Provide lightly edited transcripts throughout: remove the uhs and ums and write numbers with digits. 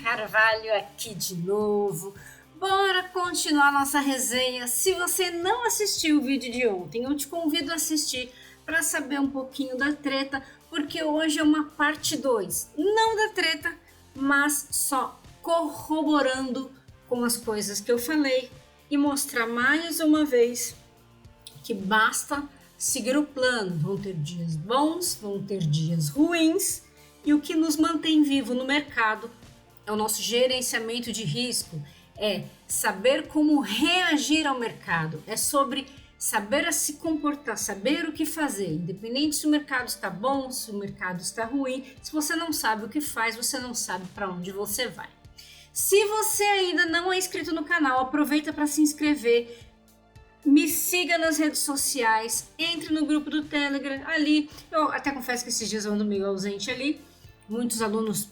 Carvalho aqui de novo. Bora continuar nossa resenha. Se você não assistiu o vídeo de ontem, eu te convido a assistir para saber um pouquinho da treta, porque hoje é uma parte 2. Não da treta, mas só corroborando com as coisas que eu falei e mostrar mais uma vez que basta seguir o plano. Vão ter dias bons, vão ter dias ruins, e o que nos mantém vivo no mercado é o nosso gerenciamento de risco, é saber como reagir ao mercado, é sobre saber se comportar, saber o que fazer, independente se o mercado está bom, se o mercado está ruim. Se você não sabe o que faz, você não sabe para onde você vai. Se você ainda não é inscrito no canal, aproveita para se inscrever, me siga nas redes sociais, entre no grupo do Telegram, ali, eu até confesso que esses dias eu ando meio ausente ali, muitos alunos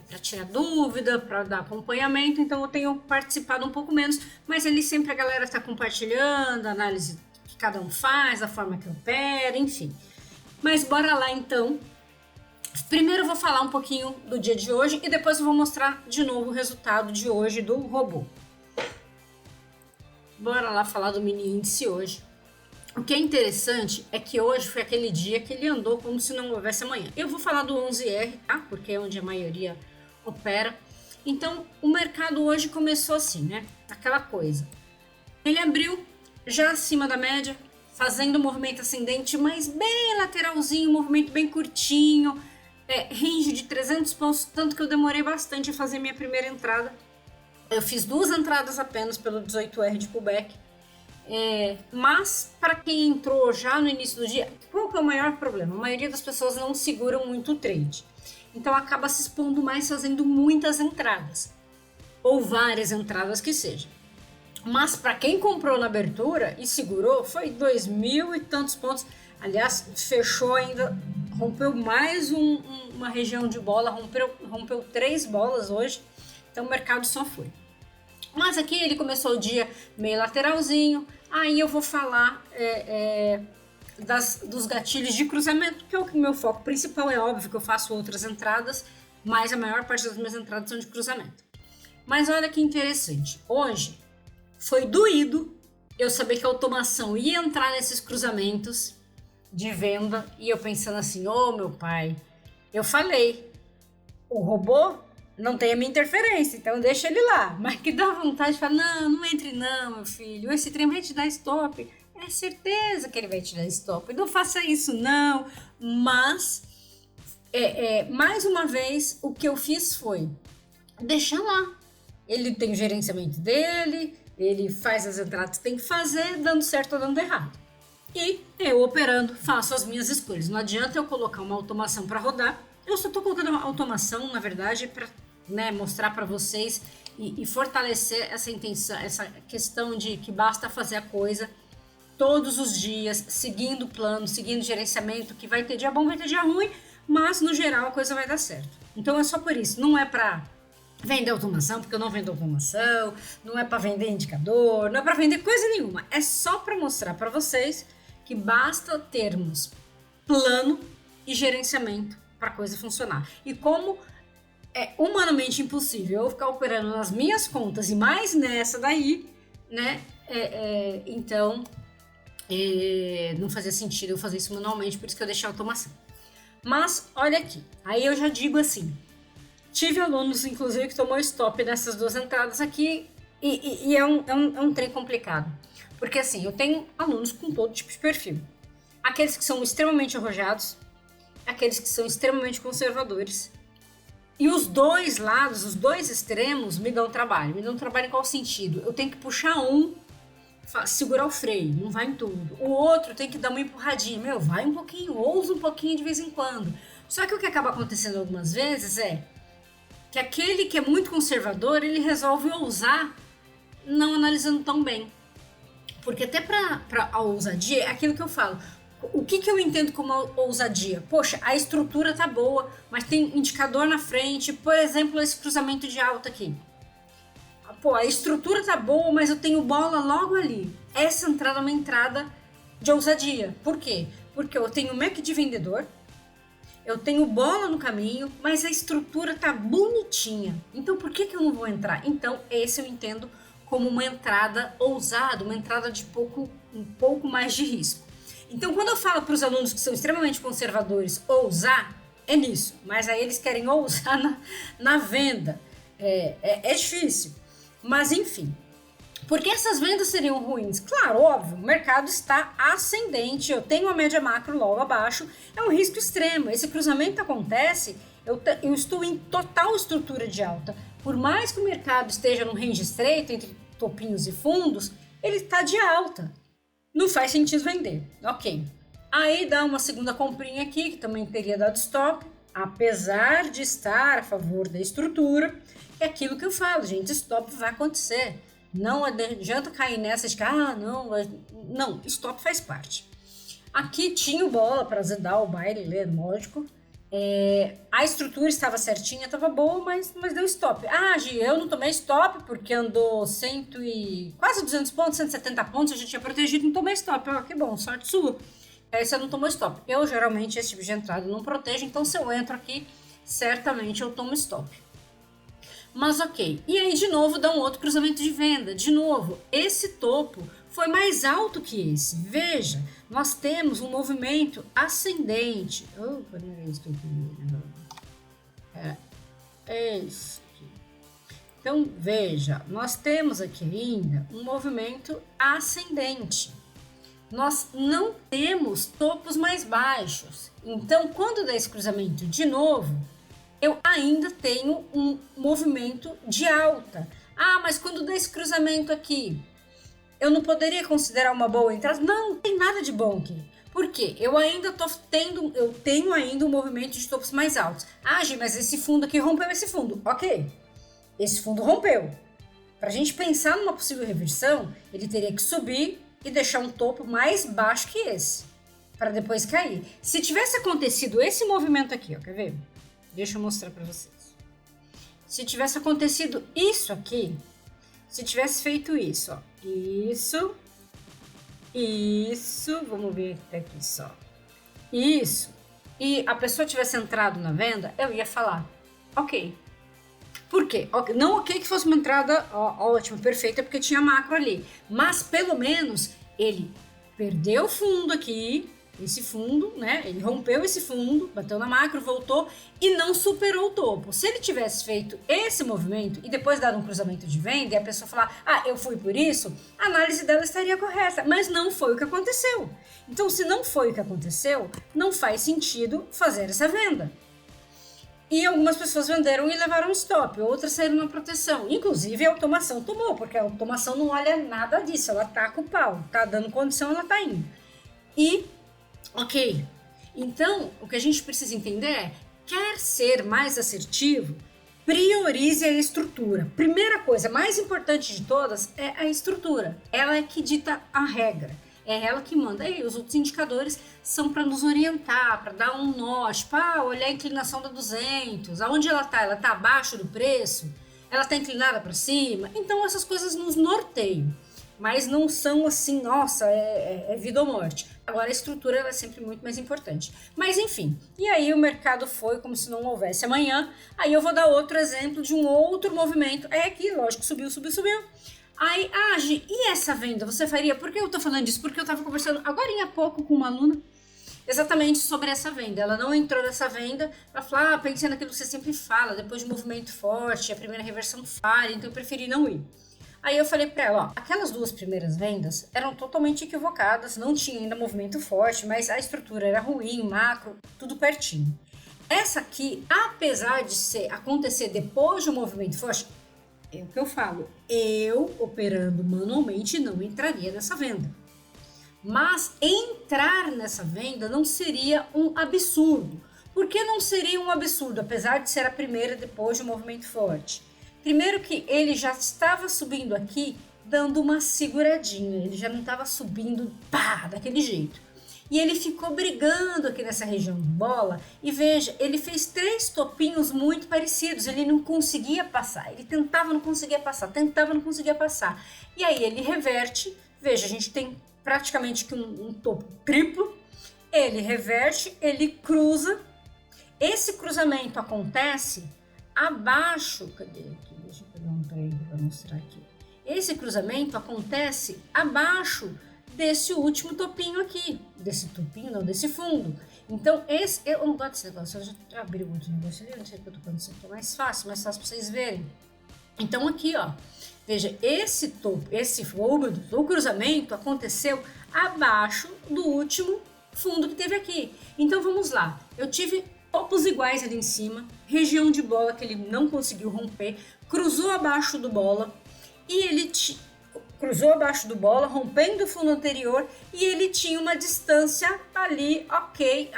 para tirar dúvida, para dar acompanhamento, então eu tenho participado um pouco menos, mas ali sempre a galera está compartilhando, a análise que cada um faz, a forma que opera, enfim. Mas bora lá então. Primeiro eu vou falar um pouquinho do dia de hoje e depois eu vou mostrar de novo o resultado de hoje do robô. Bora lá falar do mini índice hoje. O que é interessante é que hoje foi aquele dia que ele andou como se não houvesse amanhã. Eu vou falar do 11R, tá? Porque é onde a maioria opera. Então, o mercado hoje começou assim, né? Aquela coisa. Ele abriu já acima da média, fazendo um movimento ascendente, mas bem lateralzinho, um movimento bem curtinho, range de 300 pontos, tanto que eu demorei bastante a fazer minha primeira entrada. Eu fiz 2 entradas apenas pelo 18R de pullback. Mas para quem entrou já no início do dia, qual que é o maior problema? A maioria das pessoas não seguram muito o trade, então acaba se expondo mais fazendo muitas entradas ou várias entradas que seja. Mas para quem comprou na abertura e segurou, foi 2.000 e tantos pontos. Aliás, fechou ainda, rompeu mais uma região de bola, rompeu 3 bolas hoje, então o mercado só foi. Mas aqui ele começou o dia meio lateralzinho, aí eu vou falar dos gatilhos de cruzamento, que é o meu foco principal. É óbvio que eu faço outras entradas, mas a maior parte das minhas entradas são de cruzamento. Mas olha que interessante, hoje foi doído eu saber que a automação ia entrar nesses cruzamentos de venda e eu pensando assim, meu pai, eu falei, o robô não tem a minha interferência, então deixa ele lá. Mas que dá vontade de falar, não entre não, meu filho, esse trem vai te dar stop. É certeza que ele vai te dar stop, não faça isso não. Mas, mais uma vez, o que eu fiz foi deixar lá. Ele tem o gerenciamento dele, ele faz as entradas que tem que fazer, dando certo ou dando errado. E eu operando, faço as minhas escolhas. Não adianta eu colocar uma automação para rodar. Eu só estou colocando uma automação, na verdade, para mostrar para vocês e fortalecer essa intenção, essa questão de que basta fazer a coisa todos os dias, seguindo o plano, seguindo o gerenciamento, que vai ter dia bom, vai ter dia ruim, mas no geral a coisa vai dar certo. Então é só por isso, não é para vender automação, porque eu não vendo automação, não é para vender indicador, não é para vender coisa nenhuma, é só para mostrar para vocês que basta termos plano e gerenciamento para a coisa funcionar. E como é humanamente impossível eu ficar operando nas minhas contas e mais nessa daí, né? Então, não fazia sentido eu fazer isso manualmente, por isso que eu deixei a automação. Mas, olha aqui, aí eu já digo assim, tive alunos, inclusive, que tomou stop nessas 2 entradas aqui e é um trem complicado. Porque assim, eu tenho alunos com todo tipo de perfil. Aqueles que são extremamente arrojados, aqueles que são extremamente conservadores. E os 2 lados, os 2 extremos me dão trabalho. Me dão trabalho em qual sentido? Eu tenho que puxar segurar o freio, não vai em tudo. O outro tem que dar uma empurradinha. Vai um pouquinho, ousa um pouquinho de vez em quando. Só que o que acaba acontecendo algumas vezes é que aquele que é muito conservador, ele resolve ousar não analisando tão bem. Porque até para a ousadia, é aquilo que eu falo. O que eu entendo como ousadia? Poxa, a estrutura tá boa, mas tem indicador na frente, por exemplo, esse cruzamento de alta aqui. Pô, a estrutura tá boa, mas eu tenho bola logo ali. Essa entrada é uma entrada de ousadia. Por quê? Porque eu tenho o MAC de vendedor, eu tenho bola no caminho, mas a estrutura tá bonitinha. Então por que eu não vou entrar? Então esse eu entendo como uma entrada ousada, uma entrada de um pouco mais de risco. Então quando eu falo para os alunos que são extremamente conservadores ousar, é nisso. Mas aí eles querem ousar na venda. É difícil. Mas enfim. Por que essas vendas seriam ruins? Claro, óbvio, o mercado está ascendente, eu tenho a média macro logo abaixo, é um risco extremo. Esse cruzamento acontece, eu estou em total estrutura de alta. Por mais que o mercado esteja num range estreito, entre topinhos e fundos, ele está de alta. Não faz sentido vender. Ok. Aí dá uma segunda comprinha aqui, que também teria dado stop, apesar de estar a favor da estrutura. É aquilo que eu falo, gente, stop vai acontecer. Não adianta cair nessa de que, não, stop faz parte. Aqui tinha bola para azedar o baile, lógico. A estrutura estava certinha, estava boa, mas deu stop. Gi, eu não tomei stop porque andou quase 200 pontos, 170 pontos, eu já tinha protegido, não tomei stop. Que bom, sorte sua. Aí você não tomou stop. Eu, geralmente, esse tipo de entrada não protejo, então se eu entro aqui, certamente eu tomo stop. Mas ok, e aí de novo dá um outro cruzamento de venda. De novo, esse topo foi mais alto que esse. Veja, nós temos um movimento ascendente. Então veja, nós temos aqui ainda um movimento ascendente. Nós não temos topos mais baixos. Então quando dá esse cruzamento de novo, eu ainda tenho um movimento de alta. Mas quando dá esse cruzamento aqui, eu não poderia considerar uma boa entrada? Não tem nada de bom aqui. Por quê? Eu tenho ainda um movimento de topos mais altos. Gi, mas esse fundo aqui rompeu esse fundo. Ok, esse fundo rompeu. Para a gente pensar numa possível reversão, ele teria que subir e deixar um topo mais baixo que esse, para depois cair. Se tivesse acontecido esse movimento aqui, quer ver? Deixa eu mostrar para vocês. Se tivesse acontecido isso aqui, se tivesse feito isso, isso, vamos ver até aqui só, isso, e a pessoa tivesse entrado na venda, eu ia falar, ok. Por quê? Não ok que fosse uma entrada ótima, perfeita, porque tinha macro ali, mas pelo menos ele perdeu o fundo aqui, esse fundo, né? Ele rompeu esse fundo, bateu na macro, voltou e não superou o topo. Se ele tivesse feito esse movimento e depois dado um cruzamento de venda e a pessoa falar, eu fui por isso, a análise dela estaria correta, mas não foi o que aconteceu. Então, se não foi o que aconteceu, não faz sentido fazer essa venda. E algumas pessoas venderam e levaram stop, outras saíram na proteção. Inclusive, a automação tomou, porque a automação não olha nada disso, ela taca o pau, tá dando condição, ela tá indo. Ok, então o que a gente precisa entender é, quer ser mais assertivo, priorize a estrutura. Primeira coisa, mais importante de todas é a estrutura. Ela é que dita a regra, é ela que manda. E os outros indicadores são para nos orientar, para dar um norte, para olhar a inclinação da 200, aonde ela está? Ela está abaixo do preço? Ela está inclinada para cima? Então essas coisas nos norteiam. Mas não são assim, nossa, é vida ou morte. Agora a estrutura é sempre muito mais importante. Mas enfim, e aí o mercado foi como se não houvesse amanhã. Aí eu vou dar outro exemplo de um outro movimento. Aqui, lógico, subiu. Aí, Gi, e essa venda você faria? Por que eu tô falando disso? Porque eu tava conversando agora há pouco com uma aluna exatamente sobre essa venda. Ela não entrou nessa venda, ela falou, pensei naquilo que você sempre fala, depois de um movimento forte, a primeira reversão falha, então eu preferi não ir. Aí eu falei pra ela, aquelas duas primeiras vendas eram totalmente equivocadas, não tinha ainda movimento forte, mas a estrutura era ruim, macro, tudo pertinho. Essa aqui, apesar de acontecer depois de um movimento forte, é o que eu falo, eu operando manualmente não entraria nessa venda. Mas entrar nessa venda não seria um absurdo. Por que não seria um absurdo, apesar de ser a primeira depois de um movimento forte? Primeiro que ele já estava subindo aqui, dando uma seguradinha. Ele já não estava subindo, daquele jeito. E ele ficou brigando aqui nessa região de bola. E veja, ele fez 3 topinhos muito parecidos. Ele não conseguia passar. Ele tentava, não conseguia passar. E aí ele reverte. Veja, a gente tem praticamente um topo triplo. Ele reverte, ele cruza. esse cruzamento acontece abaixo, cadê aqui? Deixa eu pegar um trem para mostrar aqui. Esse cruzamento acontece abaixo desse último topinho aqui, desse fundo. Então, eu não gosto desse negócio, eu já abri outro negócio ali, não sei porque eu tô falando isso aqui, é mais fácil para vocês verem. Então, aqui, ó, veja, esse o cruzamento aconteceu abaixo do último fundo que teve aqui. Então, vamos lá, eu tive topos iguais ali em cima, região de bola que ele não conseguiu romper, cruzou abaixo do bola, e ele cruzou abaixo do bola, rompendo o fundo anterior, e ele tinha uma distância ali, ok.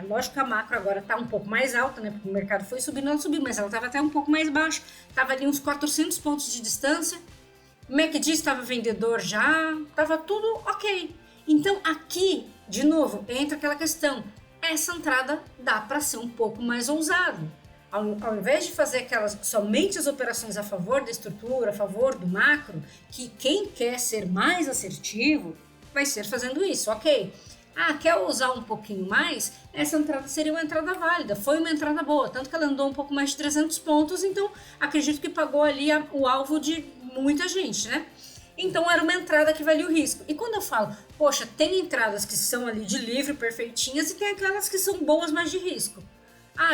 Lógico que a macro agora está um pouco mais alta, né? Porque o mercado foi subindo, ela subiu, mas ela estava até um pouco mais baixa. Estava ali uns 400 pontos de distância. O MACD estava vendedor já, estava tudo ok. Então aqui, de novo, entra aquela questão. Essa entrada dá para ser um pouco mais ousado. Ao invés de fazer somente as operações a favor da estrutura, a favor do macro, que quem quer ser mais assertivo vai ser fazendo isso, ok? Quer usar um pouquinho mais? Essa entrada seria uma entrada válida, foi uma entrada boa, tanto que ela andou um pouco mais de 300 pontos, então acredito que pagou ali o alvo de muita gente, né? Então era uma entrada que valia o risco. E quando eu falo, poxa, tem entradas que são ali de livre, perfeitinhas, e tem aquelas que são boas, mas de risco.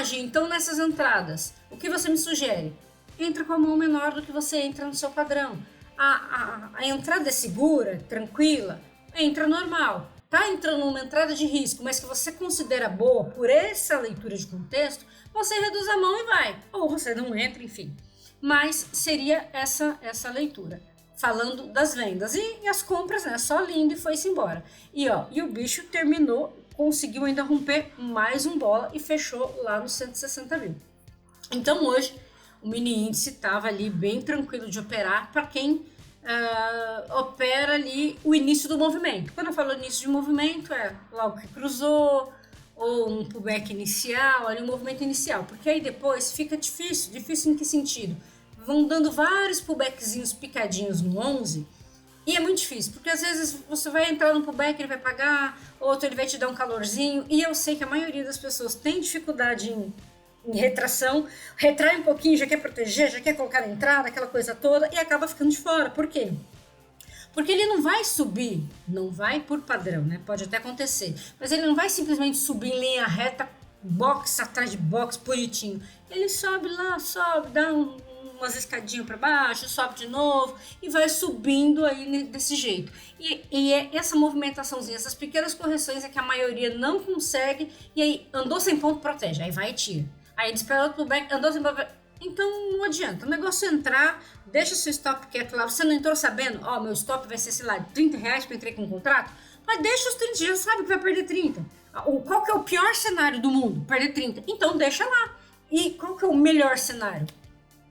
Gi, então nessas entradas, o que você me sugere? Entra com a mão menor do que você entra no seu padrão. A entrada é segura, tranquila, entra normal. Tá entrando numa entrada de risco, mas que você considera boa por essa leitura de contexto, você reduz a mão e vai. Ou você não entra, enfim. Mas seria essa leitura. Falando das vendas. E as compras, né? Só lindo e foi-se embora. E o bicho terminou, conseguiu ainda romper mais um bola e fechou lá nos 160 mil. Então hoje o mini índice estava ali bem tranquilo de operar para quem opera ali o início do movimento. Quando eu falo início de movimento é logo que cruzou ou um pullback inicial, ali um movimento inicial, porque aí depois fica difícil em que sentido? Vão dando vários pullbackzinhos picadinhos no 11. E é muito difícil, porque às vezes você vai entrar no pullback, ele vai pagar, outro ele vai te dar um calorzinho, e eu sei que a maioria das pessoas tem dificuldade em retração, retrai um pouquinho, já quer proteger, já quer colocar a entrada, aquela coisa toda, e acaba ficando de fora. Por quê? Porque ele não vai subir, não vai por padrão, né? Pode até acontecer, mas ele não vai simplesmente subir em linha reta, box atrás de box, bonitinho. Ele sobe lá, dá umas escadinhas para baixo, sobe de novo e vai subindo aí desse jeito. E é essa movimentaçãozinha, essas pequenas correções é que a maioria não consegue, e aí andou sem ponto, protege, aí vai e tira. Aí ele espera outro pullback, andou sem ponto, então não adianta. O negócio é entrar, deixa seu stop quieto lá. Você não entrou sabendo, meu stop vai ser, sei lá, R$30 que eu entrei com o contrato, mas deixa os 30 dias, sabe que vai perder 30. Qual que é o pior cenário do mundo? Perder 30. Então deixa lá. E qual que é o melhor cenário?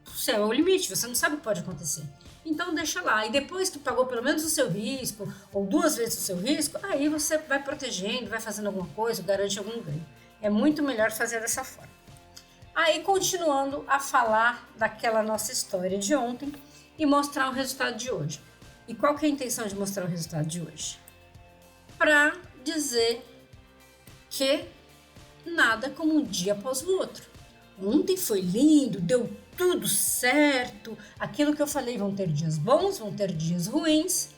O céu é o limite, você não sabe o que pode acontecer. Então deixa lá. E depois que pagou pelo menos o seu risco, ou 2 vezes o seu risco, aí você vai protegendo, vai fazendo alguma coisa, garante algum ganho. É muito melhor fazer dessa forma. Aí continuando a falar daquela nossa história de ontem e mostrar o resultado de hoje. E qual que é a intenção de mostrar o resultado de hoje? Para dizer que nada como um dia após o outro. Ontem foi lindo, deu tudo certo, aquilo que eu falei, vão ter dias bons, vão ter dias ruins,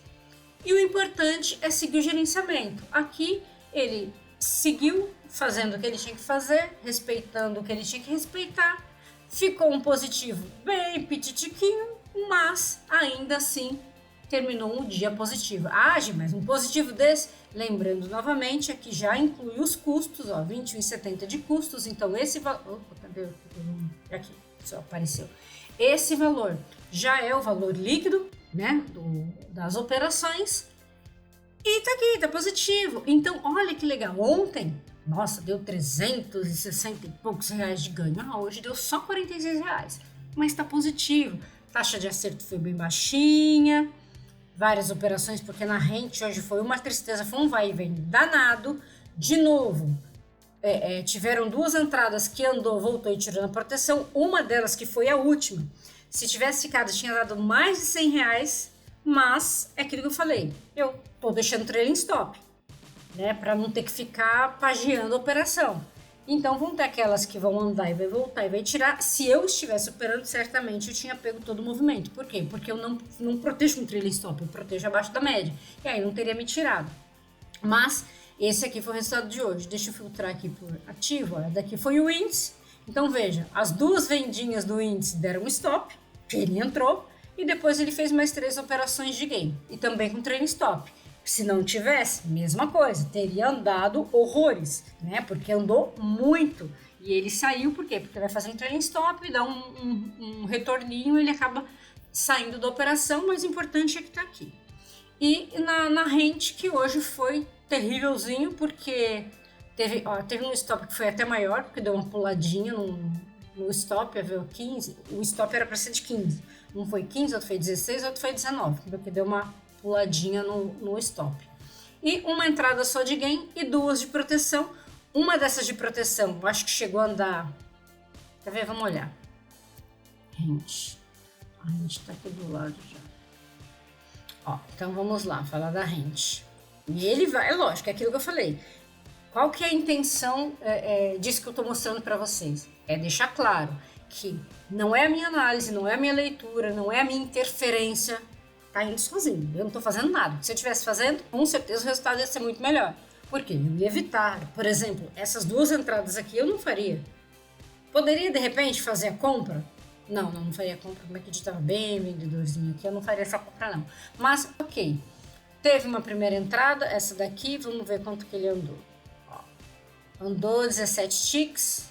e o importante é seguir o gerenciamento. Aqui ele seguiu fazendo o que ele tinha que fazer, respeitando o que ele tinha que respeitar, ficou um positivo bem pititiquinho, mas ainda assim terminou um dia positivo. Mas um positivo desse, lembrando novamente, é que já inclui os custos, 21,70 de custos, então esse valor, cadê? Aqui, só apareceu. Esse valor já é o valor líquido, né, das operações, e tá aqui, tá positivo. Então, olha que legal, ontem, nossa, deu 360 e poucos reais de ganho, hoje deu só 46 reais, mas tá positivo, taxa de acerto foi bem baixinha, várias operações, porque na rente hoje foi uma tristeza, foi um vai e vem danado. De novo, tiveram 2 entradas que andou, voltou e tirou na proteção, uma delas que foi a última. Se tivesse ficado, tinha dado mais de 100 reais, mas é aquilo que eu falei, eu tô deixando trailing stop, né, para não ter que ficar pagiando a operação. Então vão ter aquelas que vão andar e vai voltar e vai tirar. Se eu estivesse operando, certamente eu tinha pego todo o movimento. Por quê? Porque eu não protejo com trailing stop, eu protejo abaixo da média. E aí não teria me tirado. Mas esse aqui foi o resultado de hoje. Deixa eu filtrar aqui por ativo. Ó. Daqui foi o índice. Então veja, as duas vendinhas do índice deram um stop, ele entrou e depois ele fez mais 3 operações de gain. E também com trailing stop. Se não tivesse, mesma coisa, teria andado horrores, né? Porque andou muito. E ele saiu, por quê? Porque vai fazer um trailing stop, dá um retorninho, ele acaba saindo da operação, mas o importante é que tá aqui. E na rente, que hoje foi terrívelzinho, porque teve um stop que foi até maior, porque deu uma puladinha no stop, veio 15, o stop era para ser de 15. Um foi 15, outro foi 16, outro foi 19, porque deu uma puladinha no stop. E uma entrada só de gain e 2 de proteção. Uma dessas de proteção, eu acho que chegou a andar... Quer ver? Vamos olhar. Rente. A rente tá aqui do lado já. Ó, então vamos lá, falar da rente. E ele vai, é lógico, é aquilo que eu falei. Qual que é a intenção disso que eu tô mostrando para vocês? É deixar claro que não é a minha análise, não é a minha leitura, não é a minha interferência. Tá indo sozinho, eu não tô fazendo nada. Se eu estivesse fazendo, com certeza o resultado ia ser muito melhor. Por quê? Eu ia evitar, por exemplo, essas 2 entradas aqui eu não faria. Poderia, de repente, fazer a compra? Não faria a compra, como é que estava bem vendedorzinho aqui, eu não faria essa compra não. Mas, ok, teve uma primeira entrada, essa daqui, vamos ver quanto que ele andou. Ó, andou 17 ticks,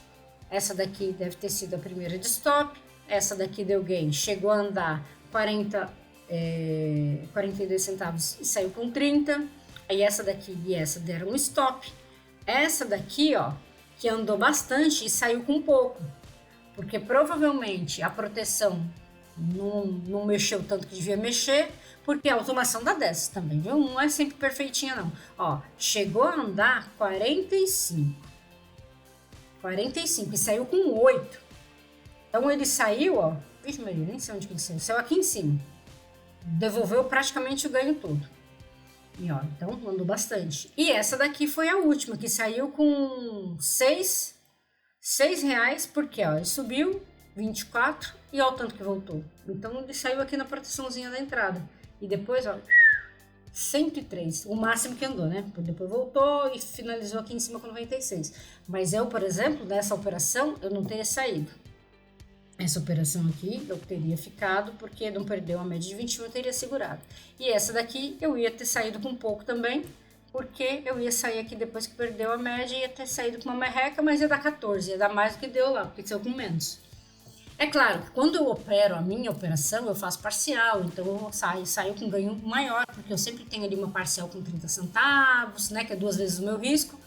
essa daqui deve ter sido a primeira de stop, essa daqui deu gain, chegou a andar 42 centavos e saiu com 30. Aí essa daqui e essa deram um stop. Essa daqui, ó, que andou bastante e saiu com pouco, porque provavelmente a proteção não mexeu tanto que devia mexer, porque a automação dá dessas também, viu? Não é sempre perfeitinha não. Ó, chegou a andar 45 e saiu com 8. Então ele saiu, ó, vixe Maria, nem sei onde que ele saiu aqui em cima. Devolveu praticamente o ganho todo. E ó, então andou bastante. E essa daqui foi a última, que saiu com 6 reais, porque ó, ele subiu 24 e olha o tanto que voltou. Então ele saiu aqui na proteçãozinha da entrada. E depois, ó, 103, o máximo que andou, né? Depois voltou e finalizou aqui em cima com 96. Mas eu, por exemplo, nessa operação, eu não teria saído. Essa operação aqui eu teria ficado, porque não perdeu a média de 21, eu teria segurado. E essa daqui eu ia ter saído com pouco também, porque eu ia sair aqui depois que perdeu a média, ia ter saído com uma merreca, mas ia dar 14, ia dar mais do que deu lá, porque saiu com menos. É claro que quando eu opero a minha operação, eu faço parcial, então eu saio com ganho maior, porque eu sempre tenho ali uma parcial com 30 centavos, né, que é 2 vezes o meu risco,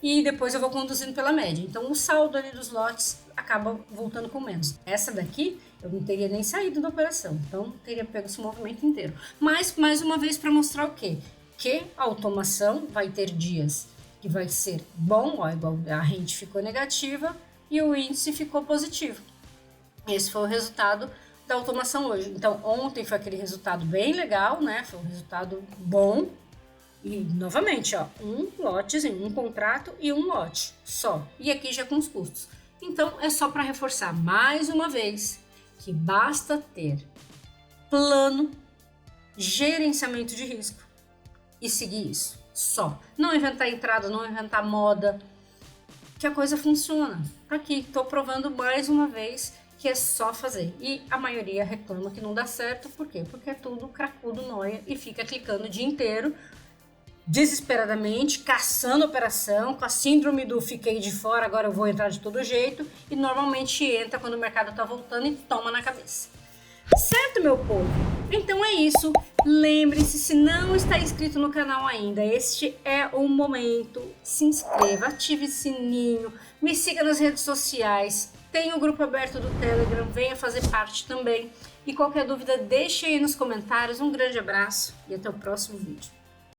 e depois eu vou conduzindo pela média. Então o saldo ali dos lotes acaba voltando com menos. Essa daqui eu não teria nem saído da operação, então teria pego esse movimento inteiro. Mas mais uma vez para mostrar o quê? Que a automação vai ter dias que vai ser bom, ó, igual a rente ficou negativa e o índice ficou positivo. Esse foi o resultado da automação hoje. Então ontem foi aquele resultado bem legal, né? Foi um resultado bom. E, novamente, ó, um lotezinho, um contrato e um lote só. E aqui já com os custos. Então, é só para reforçar mais uma vez que basta ter plano, gerenciamento de risco e seguir isso. Só. Não inventar entrada, não inventar moda, que a coisa funciona. Aqui, estou provando mais uma vez que é só fazer. E a maioria reclama que não dá certo. Por quê? Porque é tudo cracudo, nóia e fica clicando o dia inteiro, desesperadamente, caçando operação, com a síndrome do fiquei de fora, agora eu vou entrar de todo jeito, e normalmente entra quando o mercado está voltando e toma na cabeça. Certo, meu povo? Então é isso. Lembre-se, se não está inscrito no canal ainda, este é o momento. Se inscreva, ative o sininho, me siga nas redes sociais, tem o grupo aberto do Telegram, venha fazer parte também. E qualquer dúvida, deixe aí nos comentários. Um grande abraço e até o próximo vídeo.